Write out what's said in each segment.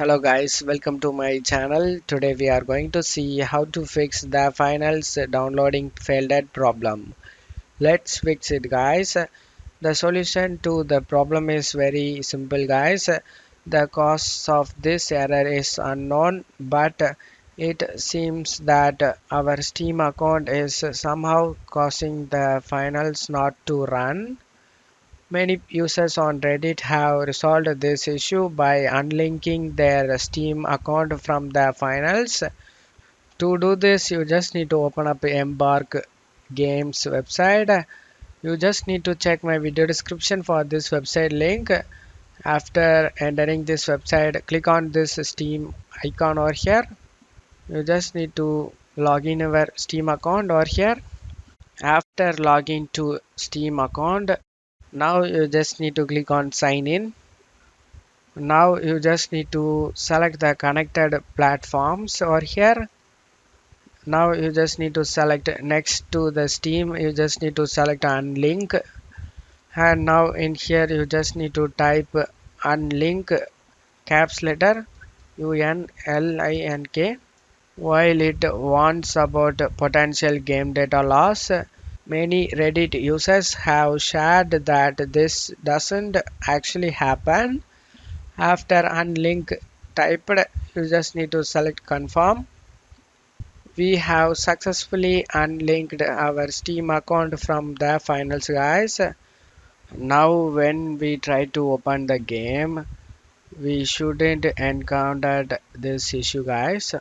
Hello guys, welcome to my channel. Today we are going to see how to fix the finals downloading failed problem. Let's fix it guys. The solution to the problem is very simple guys. The cause of this error is unknown, but it seems that our Steam account is somehow causing the finals not to run. Many users on Reddit have resolved this issue by unlinking their Steam account from the finals. To do this, you just need to open up Embark Games website. You just need to check my video description for this website link. After entering this website, click on this Steam icon over here. You just need to log in your Steam account over here. After logging to Steam account, now you just need to click on sign in. Now you just need to select the connected platforms over here. Now you just need to select next to the Steam, you just need to select unlink, and now in here you just need to type unlink caps letter UNLINK. While it warns about potential game data loss, many Reddit users have shared that this doesn't actually happen. After unlink typed, you just need to select confirm. We have successfully unlinked our Steam account from the finals guys. Now when we try to open the game, we shouldn't encounter this issue guys.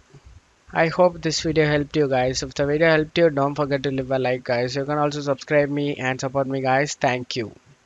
I hope this video helped you guys. If the video helped you, don't forget to leave a like guys. You can also subscribe me and support me guys. Thank you.